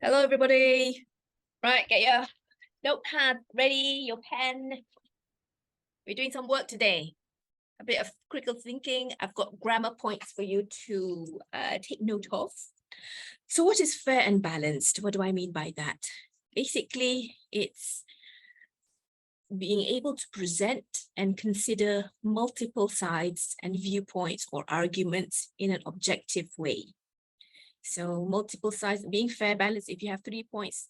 Hello, everybody. Right, get your notepad ready, your pen. We're doing some work today. A bit of critical thinking. I've got grammar points for you to take note of. So what is fair and balanced? What do I mean by that? Basically, it's being able to present and consider multiple sides and viewpoints or arguments in an objective way. So multiple sides, being fair, balanced. If you have 3 points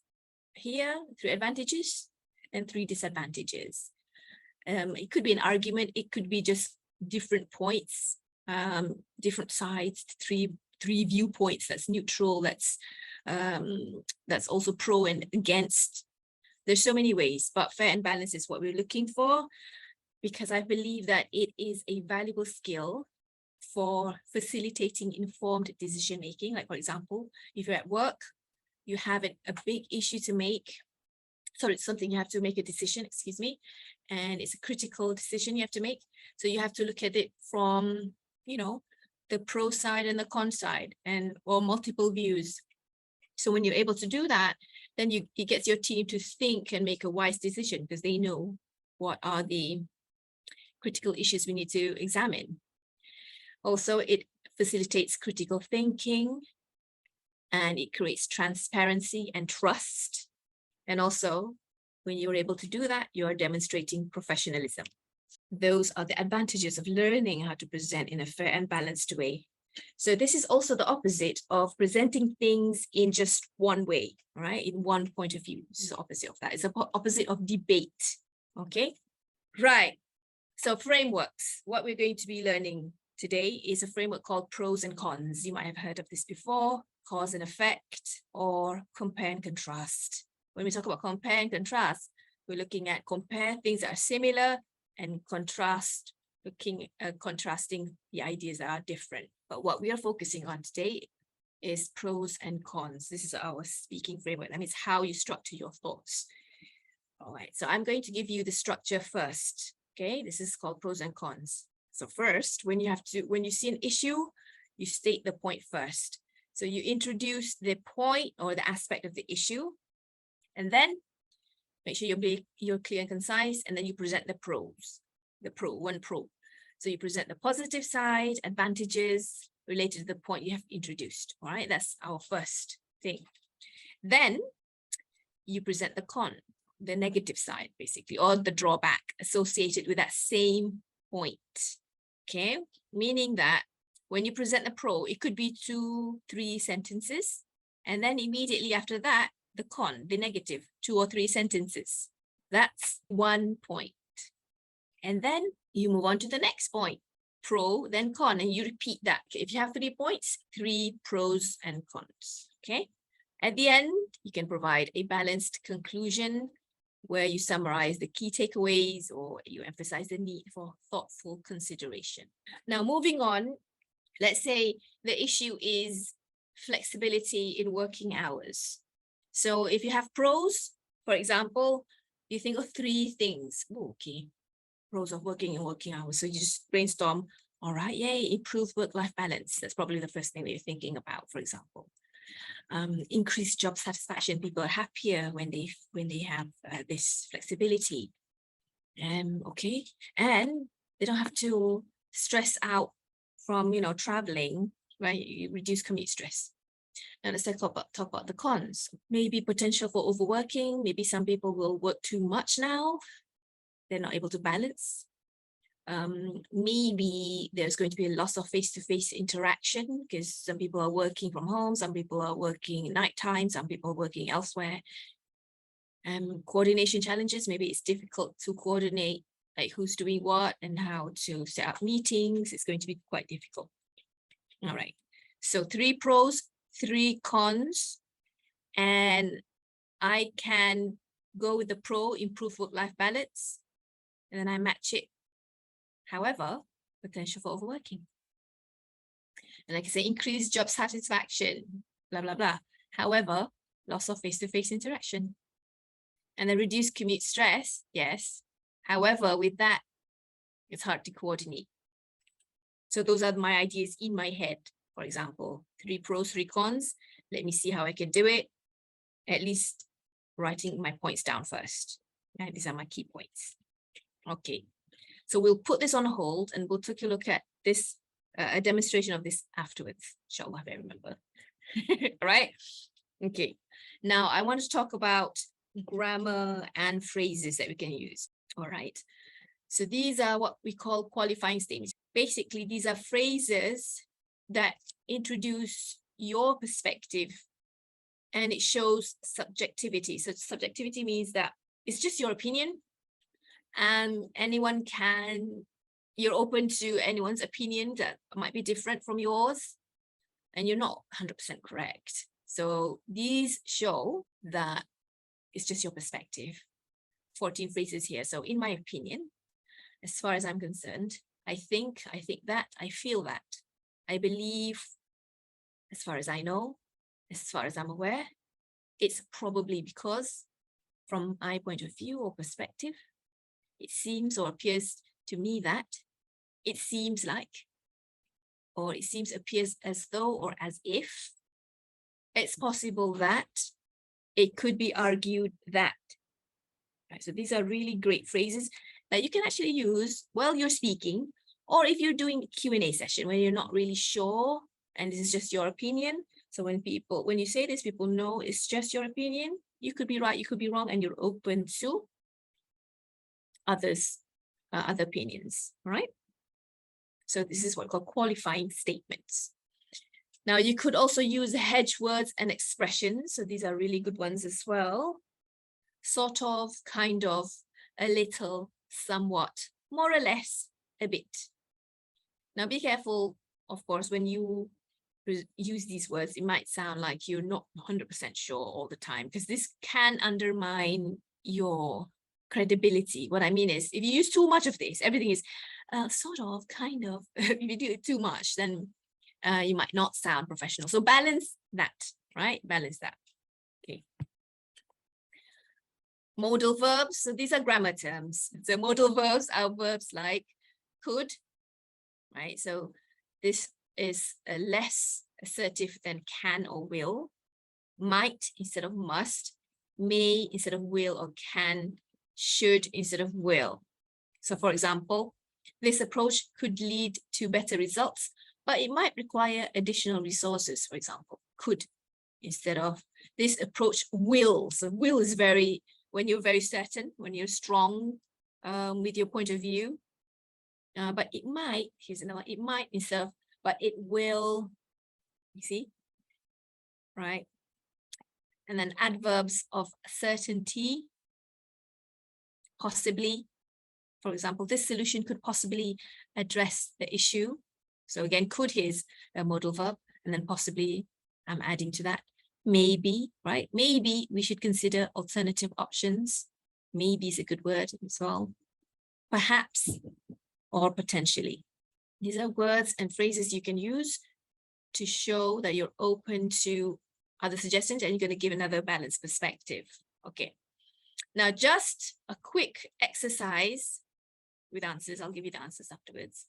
here, 3 advantages and 3 disadvantages. It could be an argument. It could be just different points, different sides, three viewpoints. That's neutral. That's also pro and against. There's so many ways, but fair and balanced is what we're looking for, because I believe that it is a valuable skill for facilitating informed decision making. Like, for example, if you're at work, you have a big issue to make. So it's something you have to make a decision, excuse me, and it's a critical decision you have to make. So you have to look at it from, the pro side and the con side, or multiple views. So when you're able to do that, then it gets your team to think and make a wise decision, because they know what are the critical issues we need to examine. Also, it facilitates critical thinking, and it creates transparency and trust. And also, when you're able to do that, you are demonstrating professionalism. Those are the advantages of learning how to present in a fair and balanced way. So this is also the opposite of presenting things in just one way, right? In one point of view. This is the opposite of that. It's the opposite of debate, okay? Right, so frameworks. What we're going to be learning today is a framework called pros and cons. You might have heard of this before, cause and effect, or compare and contrast. When we talk about compare and contrast, we're looking at compare things that are similar and contrasting the ideas that are different. But what we are focusing on today is pros and cons. This is our speaking framework. That means how you structure your thoughts. All right, so I'm going to give you the structure first. Okay, this is called pros and cons. So first, when you see an issue, you state the point first. So you introduce the point or the aspect of the issue, and then make sure you're clear and concise, and then you present the pros, one pro. So you present the positive side, advantages related to the point you have introduced. All right, that's our first thing. Then you present the con, the negative side, basically, or the drawback associated with that same point. Okay, meaning that when you present the pro, it could be 2-3 sentences, and then immediately after that, the con, the negative, 2 or 3 sentences. That's one point. And then you move on to the next point, pro, then con, and you repeat that. If you have 3 points, 3 pros and cons, okay? At the end, you can provide a balanced conclusion where you summarize the key takeaways, or you emphasize the need for thoughtful consideration. Now, moving on, let's say the issue is flexibility in working hours. So if you have pros, for example, you think of 3 things. Okay, pros of working and working hours. So you just brainstorm, all right, yay, improve work-life balance. That's probably the first thing that you're thinking about, for example. Increased job satisfaction. People are happier when they have this flexibility. Okay, and they don't have to stress out from traveling, right? You reduce commute stress. Now let's talk about the cons. Maybe potential for overworking. Maybe some people will work too much now. They're not able to balance. Maybe there's going to be a loss of face-to-face interaction, because some people are working from home, some people are working nighttime, some people are working elsewhere. Coordination challenges. Maybe it's difficult to coordinate, like who's doing what and how to set up meetings. It's going to be quite difficult. All right, so 3 pros, 3 cons, and I can go with the pro, improve work-life balance, and then I match it. However, potential for overworking. And like I say, increased job satisfaction, blah, blah, blah. However, loss of face-to-face interaction. And then reduced commute stress, yes. However, with that, it's hard to coordinate. So those are my ideas in my head. For example, 3 pros, 3 cons. Let me see how I can do it. at least writing my points down first. Yeah, these are my key points. Okay, so we'll put this on hold and we'll take a look at this, a demonstration of this afterwards, inshallah, if I remember. Right? Okay, now I want to talk about grammar and phrases that we can use. All right, so these are what we call qualifying statements. Basically, these are phrases that introduce your perspective and it shows subjectivity. So subjectivity means that it's just your opinion and you're open to anyone's opinion that might be different from yours and you're not 100% correct. So these show that it's just your perspective. 14 phrases here. So in my opinion, as far as I'm concerned, I think that, I feel that, I believe, as far as I know, as far as I'm aware, it's probably because, from my point of view or perspective, it seems or appears to me that, it seems like, or it seems, appears as though, or as if, it's possible that, it could be argued that. Right, so these are really great phrases that you can actually use while you're speaking, or if you're doing a Q&A session when you're not really sure and this is just your opinion. So when you say this, people know it's just your opinion. You could be right, you could be wrong, and you're open to other opinions, right? So this is what we call qualifying statements. Now you could also use hedge words and expressions. So these are really good ones as well. Sort of, kind of, a little, somewhat, more or less, a bit. Now be careful, of course, when you use these words, it might sound like you're not 100% sure all the time, because this can undermine your credibility. What I mean is, if you use too much of this, everything is sort of, kind of. If you do it too much, then you might not sound professional. So balance that, right? Balance that. Okay. Modal verbs. So these are grammar terms. So modal verbs are verbs like could, right? So this is less assertive than can or will. Might instead of must. May instead of will or can. Should instead of will. So for example, this approach could lead to better results, but it might require additional resources, for example. Could instead of, this approach will. So will is very, when you're very certain, when you're strong with your point of view. But it might, here's another one, it might instead of, but it will, you see, right? And then adverbs of certainty, possibly. For example, this solution could possibly address the issue. So again, could here is a modal verb, and then possibly I'm adding to that. Maybe, right? Maybe we should consider alternative options. Maybe is a good word as well. Perhaps or potentially. These are words and phrases you can use to show that you're open to other suggestions and you're going to give another balanced perspective. Okay. Now, just a quick exercise with answers. I'll give you the answers afterwards.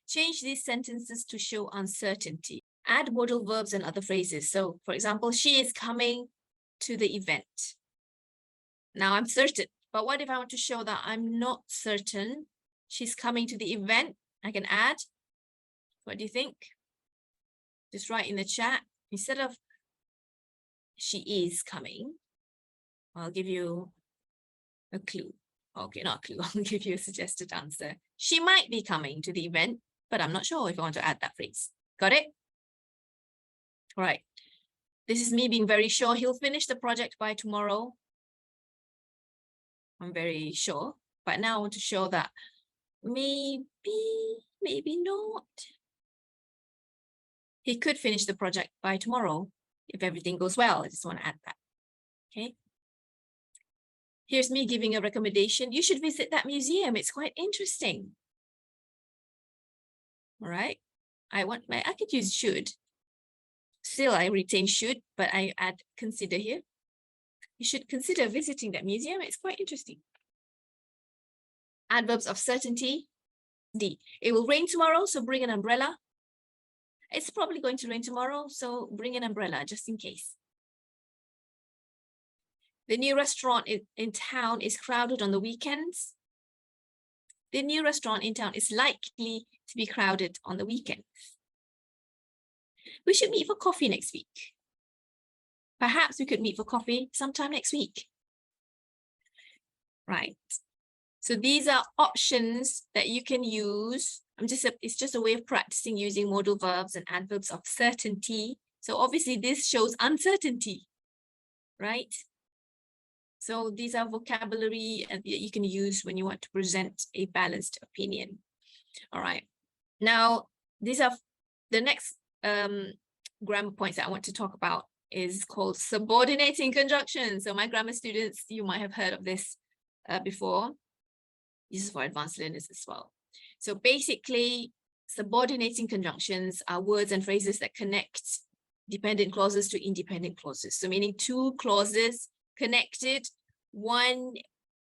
Change these sentences to show uncertainty. Add modal verbs and other phrases. So, for example, she is coming to the event. Now, I'm certain. But what if I want to show that I'm not certain? She's coming to the event. I can add. What do you think? Just write in the chat. Instead of she is coming, I'll give you a clue. Okay, not a clue. I'll give you a suggested answer. She might be coming to the event, but I'm not sure if I want to add that phrase. Got it? All right. This is me being very sure he'll finish the project by tomorrow. I'm very sure. But now I want to show that maybe not. He could finish the project by tomorrow if everything goes well. I just want to add that. Okay. Here's me giving a recommendation. You should visit that museum. It's quite interesting. All right. I could use should. Still, I retain should, but I add consider here. You should consider visiting that museum. It's quite interesting. Adverbs of certainty. D. It will rain tomorrow, so bring an umbrella. It's probably going to rain tomorrow, so bring an umbrella just in case. The new restaurant in town is crowded on the weekends. The new restaurant in town is likely to be crowded on the weekends. We should meet for coffee next week. Perhaps we could meet for coffee sometime next week. Right. So these are options that you can use. It's just a way of practicing using modal verbs and adverbs of certainty. So obviously this shows uncertainty, right? So these are vocabulary that you can use when you want to present a balanced opinion. All right. Now, these are the next grammar points that I want to talk about is called subordinating conjunctions. So my grammar students, you might have heard of this before. This is for advanced learners as well. So basically, subordinating conjunctions are words and phrases that connect dependent clauses to independent clauses. So meaning two clauses connected. One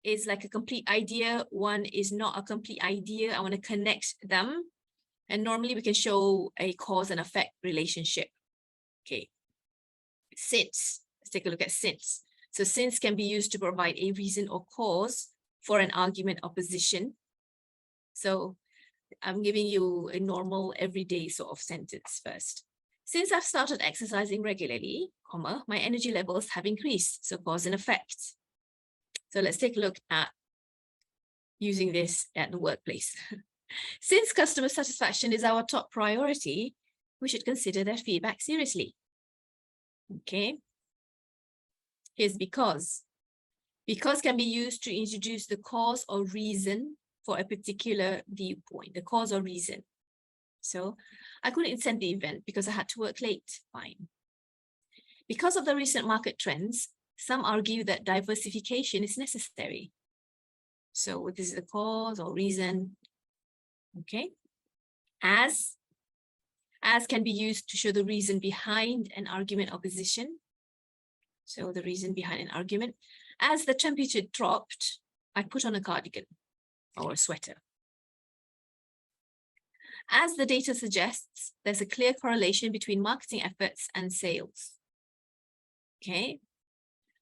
is like a complete idea. One is not a complete idea. I want to connect them. And normally we can show a cause and effect relationship. Okay. Since, let's take a look at since. So since can be used to provide a reason or cause for an argument or position. So I'm giving you a normal everyday sort of sentence first. Since I've started exercising regularly, comma, my energy levels have increased. So cause and effect. So let's take a look at using this at the workplace. Since customer satisfaction is our top priority, we should consider their feedback seriously. Okay. Here's because. Because can be used to introduce the cause or reason for a particular viewpoint, the cause or reason. So I couldn't attend the event because I had to work late. Fine. Because of the recent market trends, some argue that diversification is necessary. So this is the cause or reason. Okay. As can be used to show the reason behind an argument or position. So the reason behind an argument. As the temperature dropped, I put on a cardigan or a sweater. As the data suggests, there's a clear correlation between marketing efforts and sales. Okay.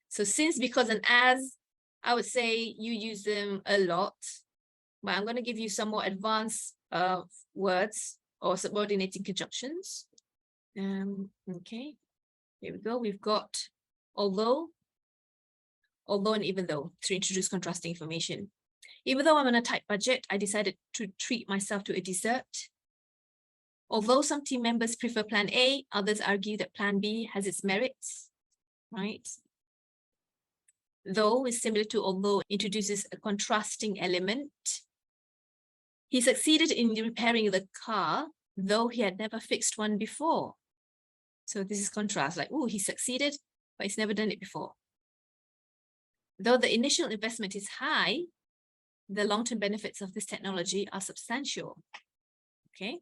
So since, because, and as, I would say you use them a lot, but I'm going to give you some more advanced words or subordinating conjunctions. Okay, here we go. We've got although and even though to introduce contrasting information. Even though I'm on a tight budget, I decided to treat myself to a dessert. Although some team members prefer plan A, others argue that plan B has its merits, right? Though is similar to although, introduces a contrasting element. He succeeded in repairing the car, though he had never fixed one before. So this is contrast, like, oh, he succeeded, but he's never done it before. Though the initial investment is high, the long-term benefits of this technology are substantial. Okay.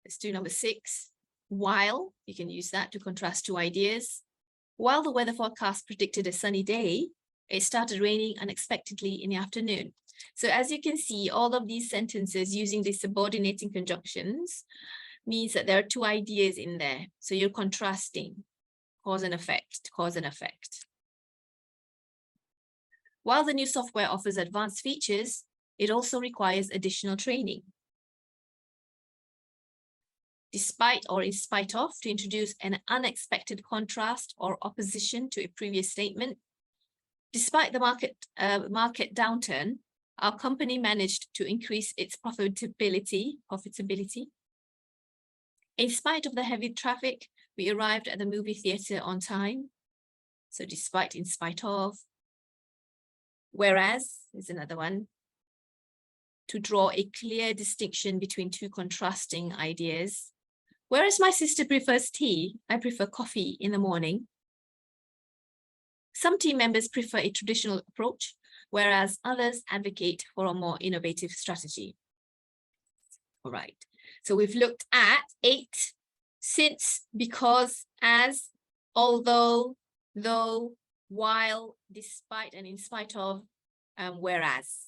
Let's do number 6. While, you can use that to contrast two ideas. While the weather forecast predicted a sunny day, it started raining unexpectedly in the afternoon. So as you can see, all of these sentences using the subordinating conjunctions means that there are two ideas in there. So you're contrasting cause and effect, cause and effect. While the new software offers advanced features, it also requires additional training. Despite or in spite of, to introduce an unexpected contrast or opposition to a previous statement. Despite the market downturn, our company managed to increase its profitability. In spite of the heavy traffic, we arrived at the movie theater on time. So despite, in spite of. Whereas is another one. To draw a clear distinction between two contrasting ideas. Whereas my sister prefers tea, I prefer coffee in the morning. Some team members prefer a traditional approach, whereas others advocate for a more innovative strategy. All right, so we've looked at 8, since, because, as, although, though, while, despite, and in spite of, whereas.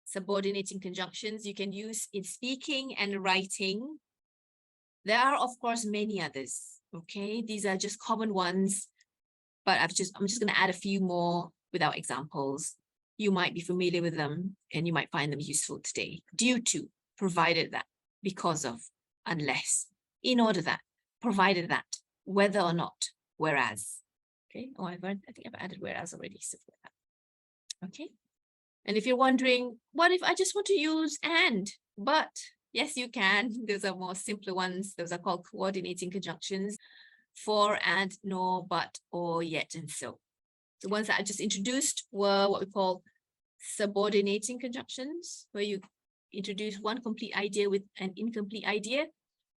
Subordinating conjunctions you can use in speaking and writing. There are, of course, many others. Okay, these are just common ones, but I'm just going to add a few more without examples. You might be familiar with them and you might find them useful today. Due to, provided that, because of, unless, in order that, provided that, whether or not, whereas. Okay, I think I've added whereas already. So okay. And if you're wondering, what if I just want to use and, but? Yes, you can. Those are more simpler ones. Those are called coordinating conjunctions. For, and, nor, but, or, yet, and so. The ones that I just introduced were what we call subordinating conjunctions, where you introduce one complete idea with an incomplete idea.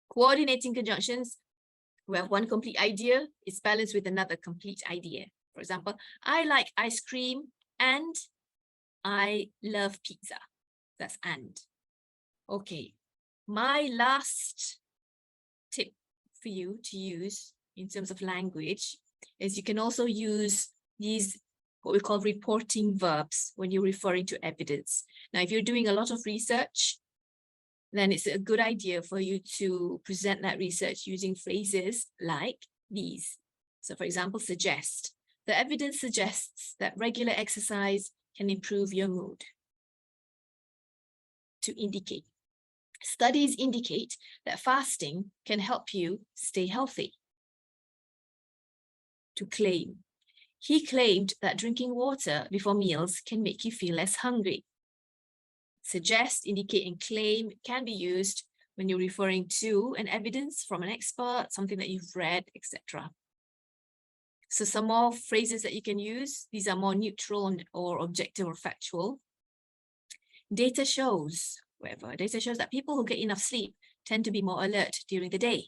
Coordinating conjunctions, where one complete idea is balanced with another complete idea. For example, I like ice cream and I love pizza. That's and. Okay, my last tip for you to use in terms of language is you can also use these what we call reporting verbs when you're referring to evidence. Now, if you're doing a lot of research, then it's a good idea for you to present that research using phrases like these. So for example, suggest. The evidence suggests that regular exercise can improve your mood. To indicate. Studies indicate that fasting can help you stay healthy. To claim. He claimed that drinking water before meals can make you feel less hungry. Suggest, indicate, and claim can be used when you're referring to an evidence from an expert, something that you've read, etc. So some more phrases that you can use. These are more neutral or objective or factual. Data shows, whatever. Data shows that people who get enough sleep tend to be more alert during the day.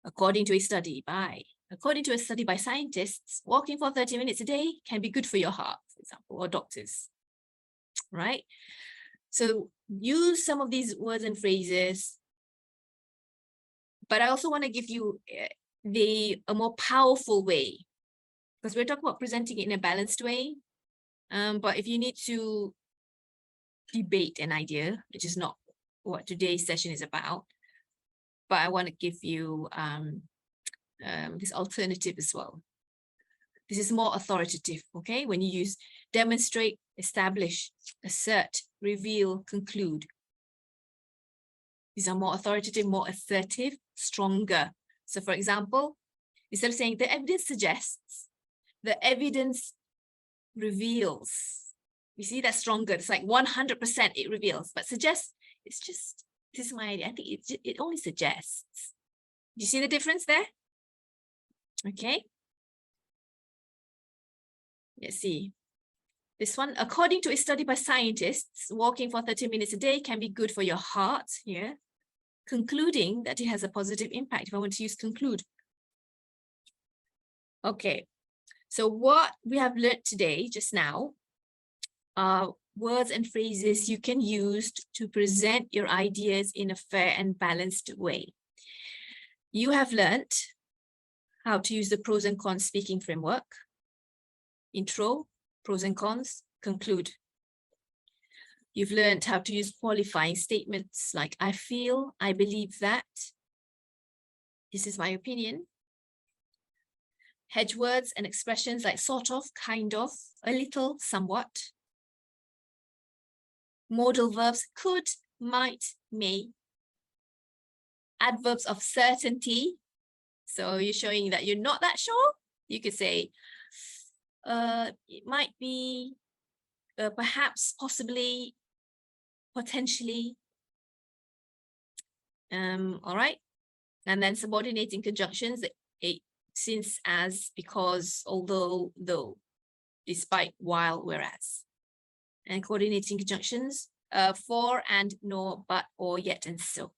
According to a study by scientists, walking for 30 minutes a day can be good for your heart, for example, or doctors, right? So use some of these words and phrases, but I also want to give you a more powerful way, because we're talking about presenting it in a balanced way. But if you need to debate an idea, which is not what today's session is about, but I want to give you this alternative as well. This is more authoritative, okay? When you use demonstrate, establish, assert, reveal, conclude. These are more authoritative, more assertive, stronger. So for example, instead of saying the evidence suggests, the evidence reveals. You see, that's stronger. It's like 100% it reveals, but suggests, it's just, this is my idea. I think it only suggests. Do you see the difference there? Okay. Let's see. This one, according to a study by scientists, walking for 30 minutes a day can be good for your heart here, concluding that it has a positive impact. If I want to use conclude. Okay, so what we have learned today, just now, are words and phrases you can use to present your ideas in a fair and balanced way. You have learned how to use the pros and cons speaking framework. Intro, pros and cons, conclude. You've learned how to use qualifying statements like I feel, I believe that, this is my opinion. Hedge words and expressions like sort of, kind of, a little, somewhat. Modal verbs could, might, may. Adverbs of certainty. So you're showing that you're not that sure. You could say, it might be, perhaps, possibly, potentially. All right. And then subordinating conjunctions, since, as, because, although, though, despite, while, whereas. And coordinating conjunctions, for, and, nor, but, or, yet, and so.